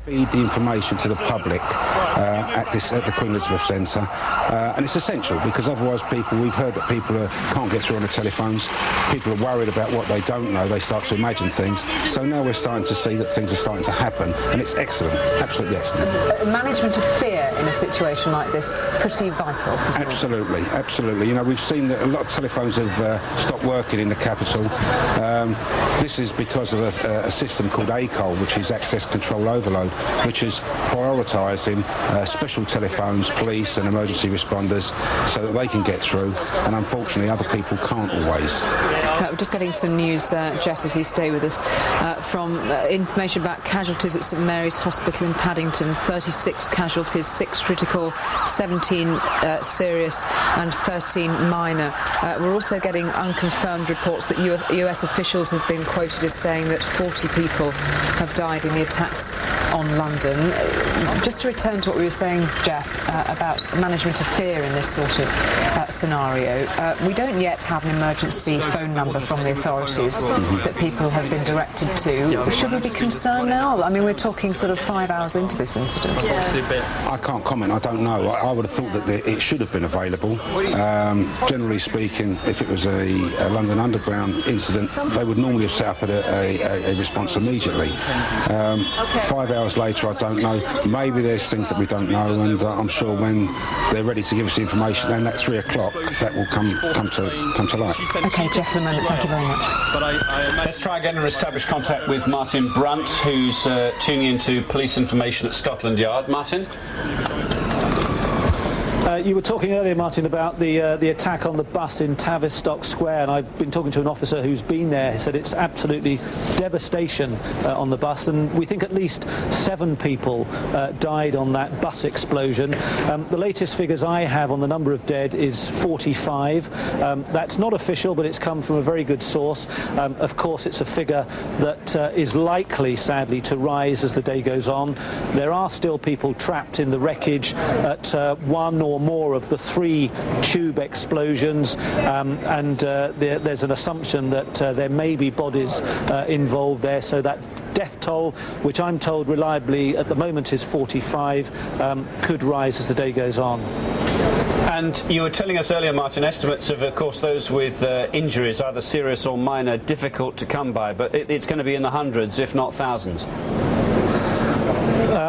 Feed the information to the public at the Queen Elizabeth Centre, and it's essential because otherwise we've heard that people can't get through on the telephones, people are worried about what they don't know, they start to imagine things, so now we're starting to see that things are starting to happen, and it's excellent, absolutely excellent. Management of fear in a situation like this, pretty vital. Absolutely, absolutely. You know, we've seen that a lot of telephones have stopped working in the capital. This is because of a system called ACOL, which is Access Control Overload, which is prioritising special telephones, police and emergency responders so that they can get through, and unfortunately other people can't always. We're just getting some news, Jeff, as you stay with us, from information about casualties at St Mary's Hospital in Paddington. 36 casualties, 6 critical, 17 serious and 13 minor. We're also getting unconfirmed reports that US officials have been quoted as saying that 40 people have died in the attacks on London. Just to return to what we were saying, Jeff, about management of fear in this sort of scenario, we don't yet have an emergency phone number from the authorities that people have been directed to. Should we be concerned now? I mean, we're talking sort of 5 hours into this incident. I can't comment, I don't know. I would have thought that it should have been available. Generally speaking, if it was a London Underground incident, they would normally have set up a response immediately. 5 hours later, I don't know. Maybe there's things that we don't know, and I'm sure when they're ready to give us the information, then at 3 o'clock, that will come to light. OK, Jeff, for the moment, thank you very much. Let's try again and establish contact with Martin Brunt, who's tuning into police information at Scotland Yard. Martin? You were talking earlier, Martin, about the attack on the bus in Tavistock Square, and I've been talking to an officer who's been there. He said it's absolutely devastation on the bus, and we think at least 7 people died on that bus explosion. The latest figures I have on the number of dead is 45. That's not official, but it's come from a very good source. Of course, it's a figure that is likely, sadly, to rise as the day goes on. There are still people trapped in the wreckage at one or more of the 3 tube explosions, and there's an assumption that there may be bodies involved there, so that death toll, which I'm told reliably at the moment is 45, could rise as the day goes on. And you were telling us earlier, Martin, estimates of course, those with injuries, either serious or minor, difficult to come by, but it's going to be in the hundreds, if not thousands.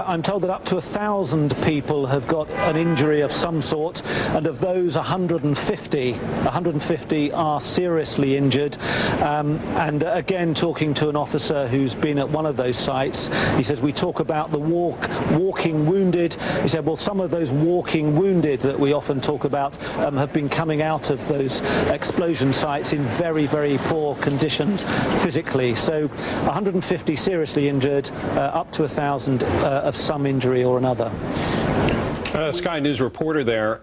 I'm told that up to 1,000 people have got an injury of some sort, and of those 150 are seriously injured. And again, talking to an officer who's been at one of those sites, he says, we talk about the walking wounded. He said, well, some of those walking wounded that we often talk about have been coming out of those explosion sites in very, very poor conditions physically. So 150 seriously injured, up to 1,000 of some injury or another. Sky News reporter there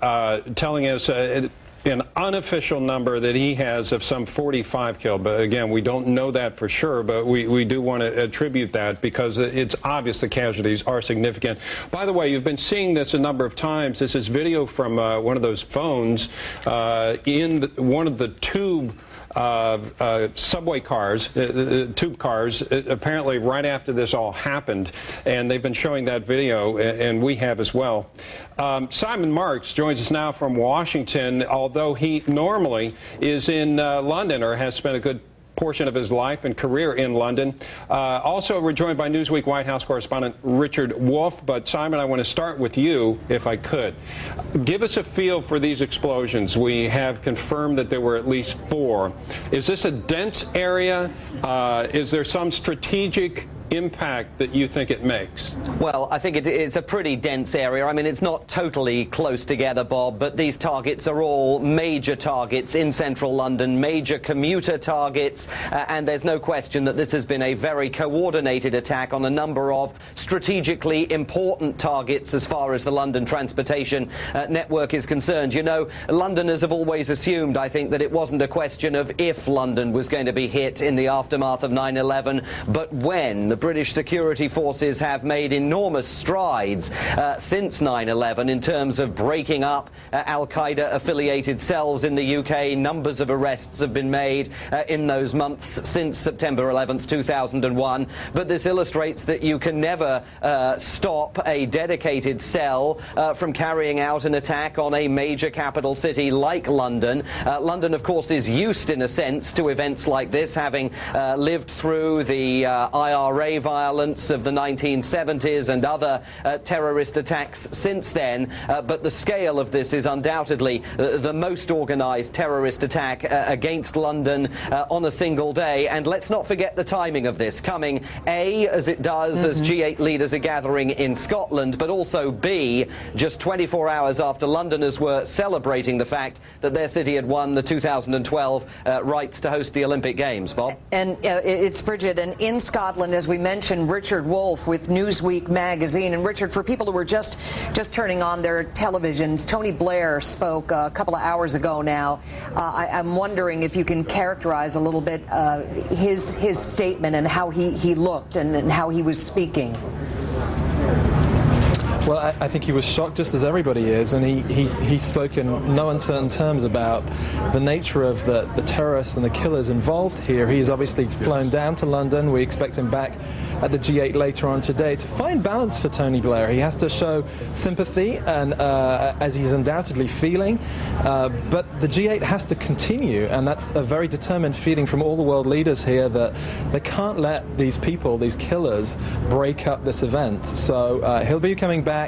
telling us an unofficial number that he has of some 45 killed. But again, we don't know that for sure, but we do want to attribute that because it's obvious the casualties are significant. By the way, you've been seeing this a number of times. This is video from one of those phones in one of the tube subway cars, tube cars, apparently right after this all happened, and they've been showing that video, and we have as well. Simon Marks joins us now from Washington, although he normally is in London, or has spent a good portion of his life and career in London. Also, we're joined by Newsweek White House correspondent Richard Wolff. But Simon, I want to start with you, if I could. Give us a feel for these explosions. We have confirmed that there were at least 4. Is this a dense area? Is there some strategic impact that you think it makes? Well, I think it's a pretty dense area. I mean, it's not totally close together, Bob, but these targets are all major targets in central London, major commuter targets, and there's no question that this has been a very coordinated attack on a number of strategically important targets as far as the London transportation network is concerned. You know, Londoners have always assumed, I think, that it wasn't a question of if London was going to be hit in the aftermath of 9/11, but when. British security forces have made enormous strides since 9/11 in terms of breaking up Al-Qaeda affiliated cells in the UK. Numbers of arrests have been made in those months since September 11th, 2001. But this illustrates that you can never stop a dedicated cell from carrying out an attack on a major capital city like London. London, of course, is used in a sense to events like this, having lived through the IRA violence of the 1970s and other terrorist attacks since then. But the scale of this is undoubtedly the most organised terrorist attack against London on a single day. And let's not forget the timing of this, coming A, as it does as G8 leaders are gathering in Scotland, but also B, just 24 hours after Londoners were celebrating the fact that their city had won the 2012 rights to host the Olympic Games. Bob? And it's Bridget, and in Scotland, as we mentioned, Richard Wolff with Newsweek magazine. And Richard, for people who were just turning on their televisions, Tony Blair spoke a couple of hours ago now. I'm wondering if you can characterize a little bit his statement and how he looked and how he was speaking. Well, I think he was shocked, just as everybody is, and he spoke in no uncertain terms about the nature of the terrorists and the killers involved here. He's obviously flown down to London. We expect him back at the G8 later on today. To find balance for Tony Blair, he has to show sympathy, and as he's undoubtedly feeling, but the G8 has to continue, and that's a very determined feeling from all the world leaders here that they can't let these people, these killers, break up this event. So he'll be coming back.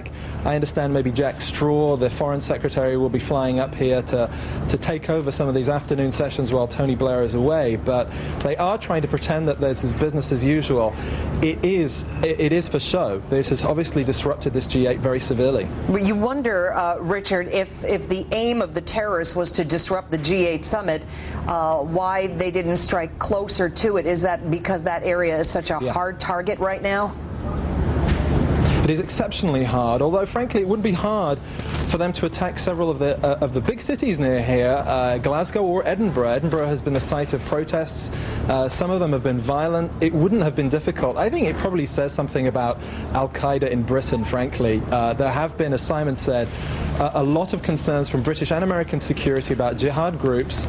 I understand maybe Jack Straw, the Foreign Secretary, will be flying up here to take over some of these afternoon sessions while Tony Blair is away, but they are trying to pretend that this is business as usual. It is for show. This has obviously disrupted this G8 very severely. You wonder, Richard, if the aim of the terrorists was to disrupt the G8 summit, why they didn't strike closer to it. Is that because that area is such a hard target right now? It is exceptionally hard, although frankly it would be hard for them to attack several of the big cities near here, Glasgow or Edinburgh. Edinburgh has been the site of protests. Some of them have been violent. It wouldn't have been difficult. I think it probably says something about Al-Qaeda in Britain, frankly. There have been, as Simon said, a lot of concerns from British and American security about jihad groups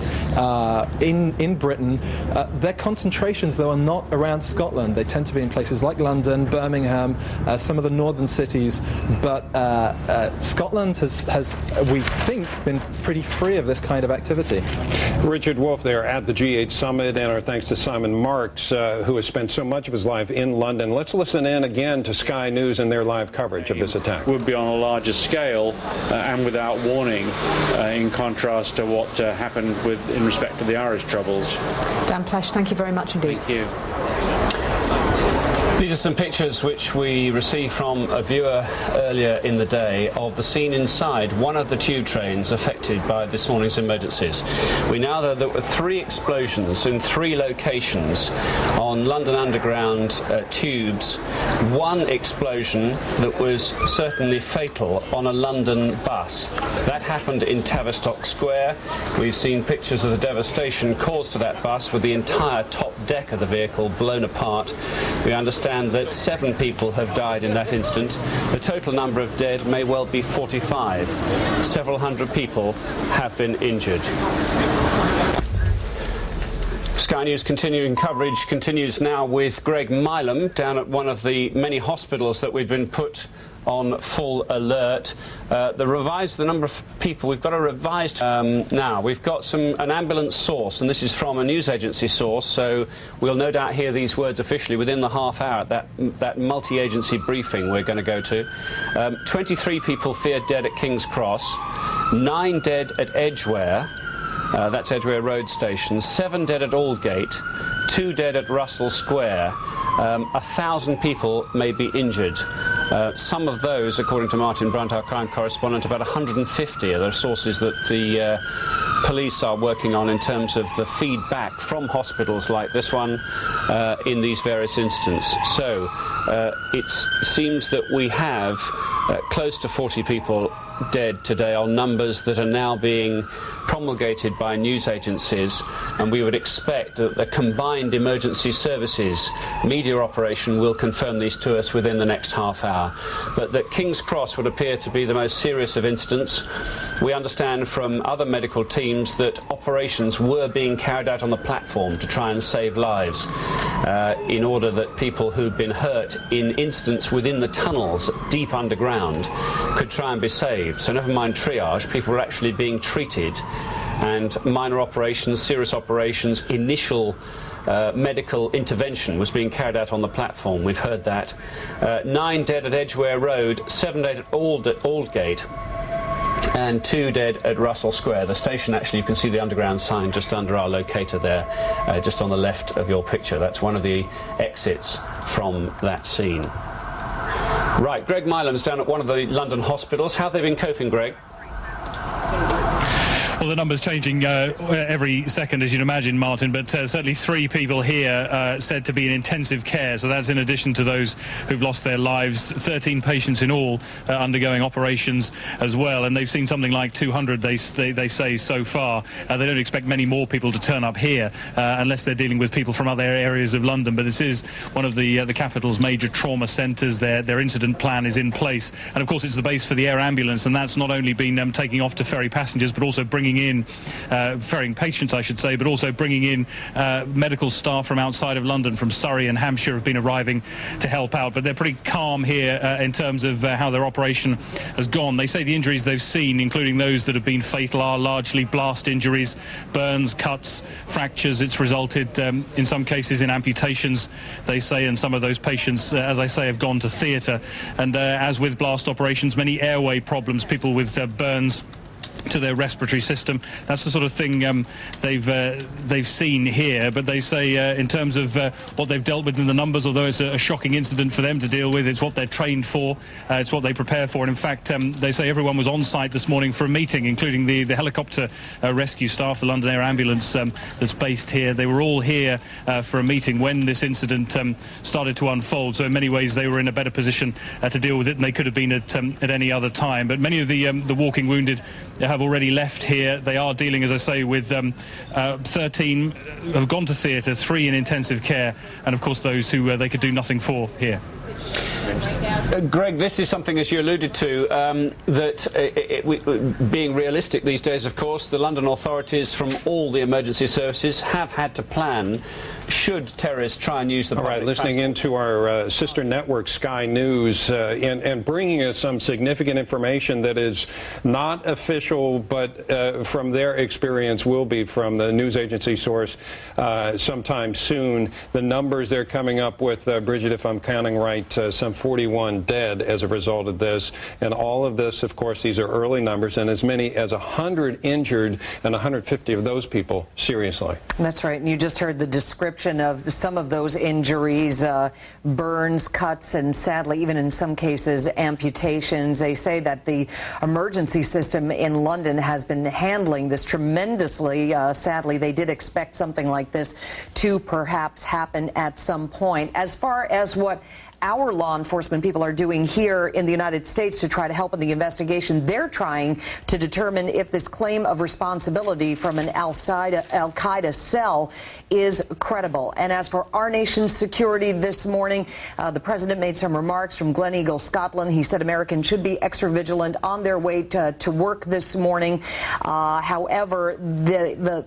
in Britain. Their concentrations, though, are not around Scotland. They tend to be in places like London, Birmingham, some of the northern cities, but Scotland has, we think, been pretty free of this kind of activity. Richard Wolff there at the G8 summit, and our thanks to Simon Marks, who has spent so much of his life in London. Let's listen in again to Sky News and their live coverage of this attack. Would be on a larger scale and without warning, in contrast to what happened in respect to the Irish Troubles. Dan Plesh, thank you very much indeed. Thank you. These are some pictures which we received from a viewer earlier in the day of the scene inside one of the tube trains affected by this morning's emergencies. We now know that there were 3 explosions in 3 locations on London Underground tubes. One explosion that was certainly fatal on a London bus. That happened in Tavistock Square. We've seen pictures of the devastation caused to that bus with the entire top deck of the vehicle blown apart. We understand that 7 people have died in that incident. The total number of dead may well be 45. Several hundred people have been injured. Sky News continuing coverage continues now with Greg Milam down at one of the many hospitals that we've been put on full alert. The number of people, we've got a revised now. We've got an ambulance source, and this is from a news agency source, so we'll no doubt hear these words officially within the half hour at that multi-agency briefing we're going to go to. 23 people feared dead at King's Cross, 9 dead at Edgware. That's Edgware Road Station. 7 dead at Aldgate, 2 dead at Russell Square. 1,000 people may be injured. Some of those, according to Martin Brunt, our crime correspondent, about 150 are the sources that the police are working on in terms of the feedback from hospitals like this one in these various incidents. So it seems that we have close to 40 people dead today on numbers that are now being promulgated by news agencies, and we would expect that the combined emergency services media operation will confirm these to us within the next half hour. But that King's Cross would appear to be the most serious of incidents. We understand from other medical teams that operations were being carried out on the platform to try and save lives in order that people who'd been hurt in incidents within the tunnels deep underground could try and be saved. So never mind triage, people were actually being treated, and minor operations, serious operations, initial medical intervention was being carried out on the platform. We've heard that. 9 dead at Edgware Road, 7 dead at Aldgate, and 2 dead at Russell Square. The station, actually, you can see the underground sign just under our locator there, just on the left of your picture. That's one of the exits from that scene. Right, Greg Milam's down at one of the London hospitals. How have they been coping, Greg? Well, the number's changing every second, as you'd imagine, Martin, but certainly 3 people here said to be in intensive care, so that's in addition to those who've lost their lives. 13 patients in all undergoing operations as well, and they've seen something like 200, they say, so far. They don't expect many more people to turn up here unless they're dealing with people from other areas of London, but this is one of the capital's major trauma centres. Their incident plan is in place, and of course it's the base for the air ambulance, and that's not only been taking off to ferry passengers, but also bringing in ferrying patients, I should say, but also bringing in medical staff from outside of London, from Surrey and Hampshire, have been arriving to help out. But they're pretty calm here in terms of how their operation has gone. They say the injuries they've seen, including those that have been fatal, are largely blast injuries, burns, cuts, fractures. It's resulted in some cases in amputations, they say, and some of those patients, as I say, have gone to theatre. And as with blast operations, many airway problems, people with burns to their respiratory system. That's the sort of thing they've seen here. But they say in terms of what they've dealt with in the numbers, although it's a shocking incident for them to deal with, it's what they're trained for, it's what they prepare for. And in fact, they say everyone was on site this morning for a meeting, including the helicopter rescue staff, the London Air Ambulance that's based here. They were all here for a meeting when this incident started to unfold. So in many ways they were in a better position to deal with it than they could have been at any other time. But many of the walking wounded have already left here. They are dealing, as I say, with 13 have gone to theatre, 3 in intensive care, and of course those who they could do nothing for here. Greg, this is something, as you alluded to, that being realistic these days, of course, the London authorities from all the emergency services have had to plan should terrorists try and use the public transport. Listening into our sister network, Sky News, and bringing us some significant information that is not official, but from their experience will be from the news agency source sometime soon. The numbers they're coming up with, Bridget, if I'm counting right, some 41 dead as a result of this. And all of this, of course, these are early numbers, and as many as 100 injured, and 150 of those people seriously. That's right. And you just heard the description of some of those injuries, burns, cuts, and sadly, even in some cases, amputations. They say that the emergency system in London has been handling this tremendously. Sadly, they did expect something like this to perhaps happen at some point. As far as what our law enforcement people are doing here in the United States to try to help in the investigation, they're trying to determine if this claim of responsibility from an Al-Qaeda cell is credible. And as for our nation's security this morning, the president made some remarks from Gleneagle, Scotland. He said Americans should be extra vigilant on their way to work this morning. However, the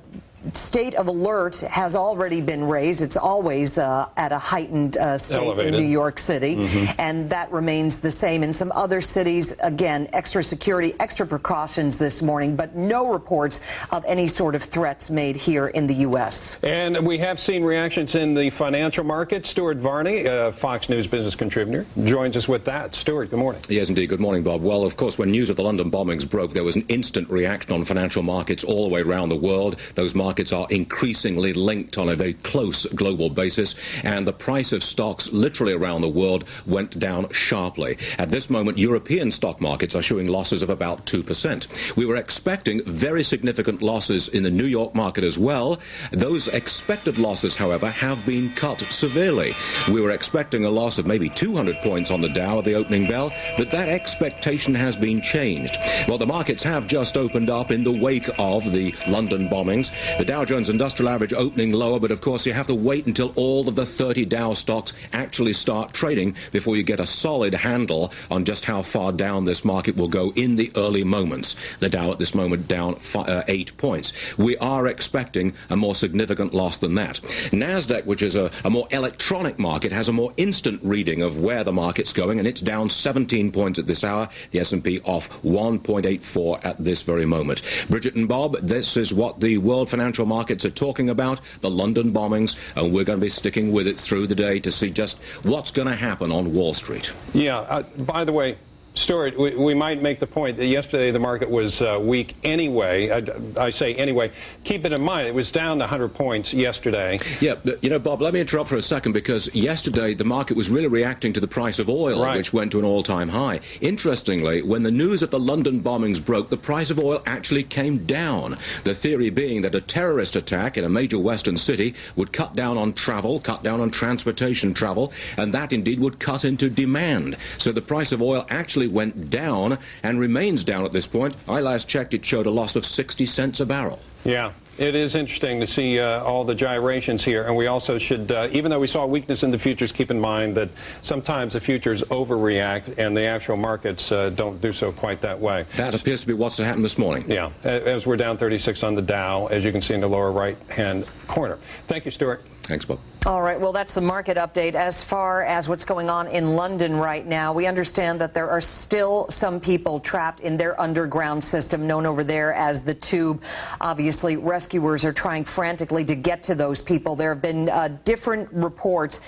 state of alert has already been raised. It's always at a heightened state Elevated. in New York City, and that remains the same in some other cities. Again, extra security, extra precautions this morning, but no reports of any sort of threats made here in the U.S. And we have seen reactions in the financial market. Stuart Varney, Fox News business contributor, joins us with that. Stuart, good morning. Yes, indeed. Good morning, Bob. Well, of course, when news of the London bombings broke, there was an instant reaction on financial markets all the way around the world. Those markets markets are increasingly linked on a very close global basis, and the price of stocks literally around the world went down sharply. At this moment, European stock markets are showing losses of about 2%. We were expecting very significant losses in the New York market as well. Those expected losses, however, have been cut severely. We were expecting a loss of maybe 200 points on the Dow at the opening bell, but that expectation has been changed. Well, the markets have just opened up in the wake of the London bombings. The Dow Jones Industrial Average opening lower, but of course you have to wait until all of the 30 Dow stocks actually start trading before you get a solid handle on just how far down this market will go in the early moments. The Dow at this moment down 8 points. We are expecting a more significant loss than that. NASDAQ, which is a more electronic market, has a more instant reading of where the market's going, and it's down 17 points at this hour. The S&P off 1.84 at this very moment. Bridget and Bob, this is what the world financial markets are talking about, the London bombings, and we're going to be sticking with it through the day to see just what's going to happen on Wall Street. Yeah, by the way, Stuart, we might make the point that yesterday the market was weak anyway. I say anyway. Keep it in mind, it was down 100 points yesterday. Yeah, but, you know, Bob, let me interrupt for a second, because yesterday the market was really reacting to the price of oil, right, which went to an all-time high. Interestingly, when the news of the London bombings broke, the price of oil actually came down. The theory being that a terrorist attack in a major western city would cut down on travel, cut down on transportation travel, and that indeed would cut into demand. So the price of oil actually went down and remains down at this point. I last checked, it showed a loss of 60 cents a barrel. Yeah. It is interesting to see all the gyrations here, and we also should, even though we saw weakness in the futures, keep in mind that sometimes the futures overreact and the actual markets don't do so quite that way. That appears to be what's happened this morning. Yeah, as we're down 36 on the Dow, as you can see in the lower right-hand corner. Thank you, Stuart. Thanks, Bob. All right, well, that's the market update. As far as what's going on in London right now, we understand that there are still some people trapped in their underground system, known over there as the Tube. Obviously, rescuers are trying frantically to get to those people. There have been different reports.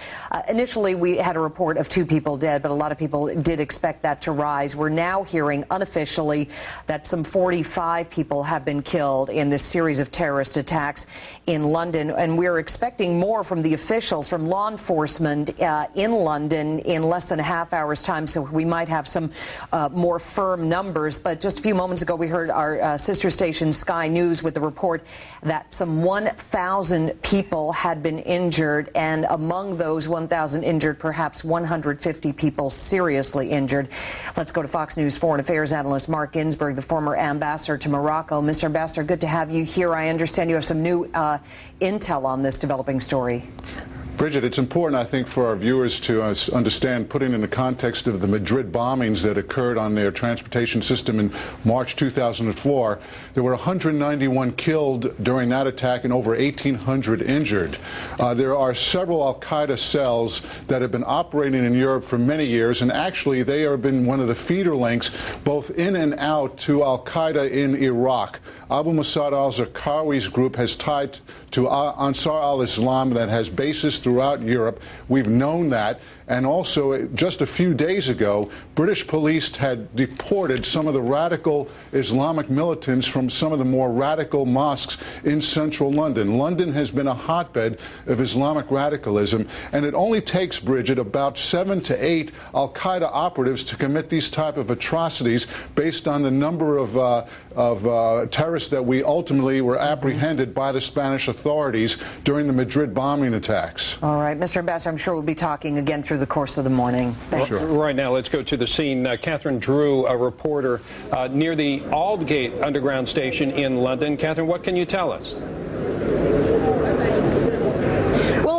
Initially, we had a report of 2 people dead, but a lot of people did expect that to rise. We're now hearing unofficially that some 45 people have been killed in this series of terrorist attacks in London, and we're expecting more from the officials, from law enforcement in London in less than a half hour's time, so we might have some more firm numbers. But just a few moments ago, we heard our sister station Sky News with the report that some 1,000 people had been injured, and among those 1,000 injured, perhaps 150 people seriously injured. Let's go to Fox News foreign affairs analyst Mark Ginsburg, the former ambassador to Morocco. Mr. Ambassador, good to have you here. I understand you have some new intel on this developing story. Bridget, it's important, I think, for our viewers to understand, putting in the context of the Madrid bombings that occurred on their transportation system in March 2004. There were 191 killed during that attack and over 1,800 injured. There are several al-Qaeda cells that have been operating in Europe for many years, and actually they have been one of the feeder links both in and out to al-Qaeda in Iraq. Abu Musab al-Zarqawi's group has tied to Ansar al-Islam that has bases throughout Europe. We've known that. And also, just a few days ago, British police had deported some of the radical Islamic militants from some of the more radical mosques in central London. London has been a hotbed of Islamic radicalism, and it only takes, Bridget, about 7 to 8 al-Qaeda operatives to commit these type of atrocities based on the number of terrorists that we ultimately were apprehended by the Spanish authorities during the Madrid bombing attacks. All right, Mr. Ambassador, I'm sure we'll be talking again through the course of the morning. Thanks. Right now, let's go to the scene. Catherine Drew, a reporter near the Aldgate Underground Station in London. Catherine, what can you tell us?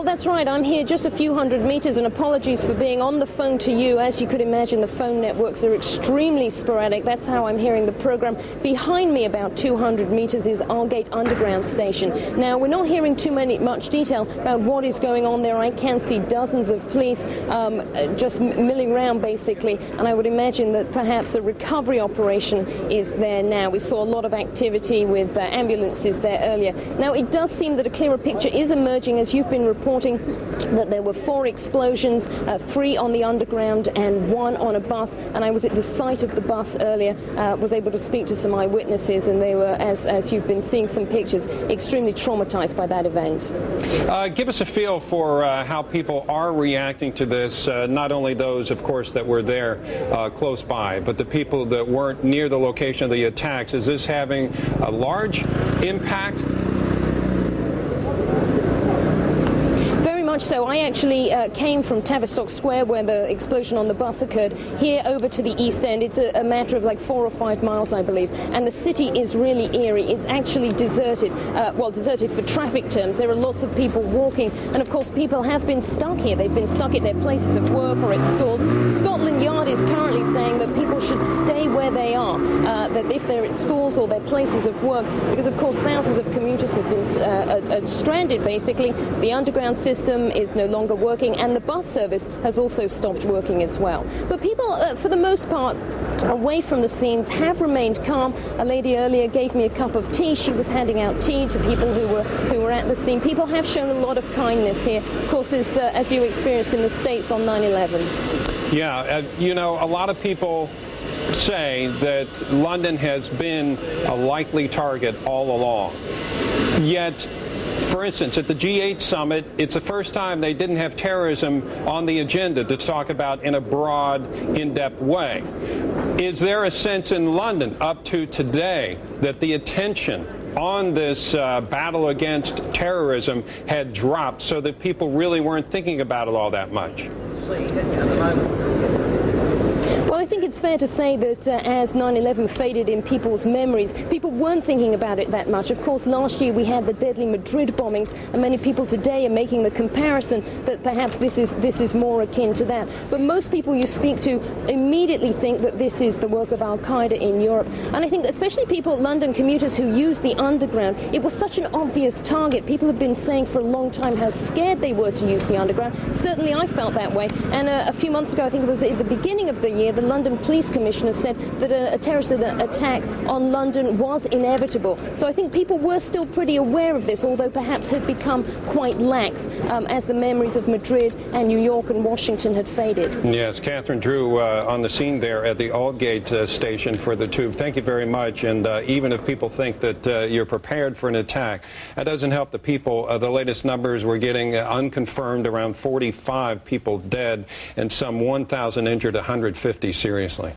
That's right. I'm here just a few hundred meters, and apologies for being on the phone to you. As you could imagine, the phone networks are extremely sporadic. That's how I'm hearing the program. Behind me, about 200 meters, is Aldgate Underground Station. Now, we're not hearing much detail about what is going on there. I can see dozens of police just milling around, basically, and I would imagine that perhaps a recovery operation is there now. We saw a lot of activity with ambulances there earlier. Now, it does seem that a clearer picture is emerging, as you've been reporting, reporting that there were 4 explosions, 3 on the underground and 1 on a bus. And I was at the site of the bus earlier, was able to speak to some eyewitnesses, and they were, as you've been seeing some pictures, extremely traumatized by that event. Give us a feel for how people are reacting to this, not only those, of course, that were there close by, but the people that weren't near the location of the attacks. Is this having a large impact? So I actually came from Tavistock Square, where the explosion on the bus occurred, here over to the East End. It's a matter of like 4 or 5 miles, I believe, and the city is really eerie. It's actually deserted, well, deserted for traffic terms. There are lots of people walking, and of course people have been stuck here. They've been stuck at their places of work or at schools. Scotland Yard is currently saying that people should stay where they are, that if they're at schools or their places of work, because of course thousands of commuters have been stranded, basically. The underground system is no longer working, and the bus service has also stopped working as well. But people, for the most part, away from the scenes, have remained calm. A lady earlier gave me a cup of tea. She was handing out tea to people who were at the scene. People have shown a lot of kindness here, of course, as you experienced in the States on 9/11. Yeah, you know, a lot of people say that London has been a likely target all along. Yet, for instance, at the G8 summit, it's the first time they didn't have terrorism on the agenda to talk about in a broad, in-depth way. Is there a sense in London up to today that the attention on this battle against terrorism had dropped so that people really weren't thinking about it all that much? Well, I think it's fair to say that as 9/11 faded in people's memories, people weren't thinking about it that much. Of course, last year we had the deadly Madrid bombings, and many people today are making the comparison that perhaps this is more akin to that. But most people you speak to immediately think that this is the work of Al-Qaeda in Europe. And I think especially people, London commuters who use the underground, it was such an obvious target. People have been saying for a long time how scared they were to use the underground. Certainly I felt that way. And a few months ago, I think it was at the beginning of the year, the London Police Commissioner said that a terrorist attack on London was inevitable. So I think people were still pretty aware of this, although perhaps had become quite lax as the memories of Madrid and New York and Washington had faded. Yes, Catherine Drew on the scene there at the Aldgate station for the Tube. Thank you very much. And even if people think that you're prepared for an attack, that doesn't help the people. The latest numbers we're getting unconfirmed, around 45 people dead and some 1,000 injured, 150 seriously.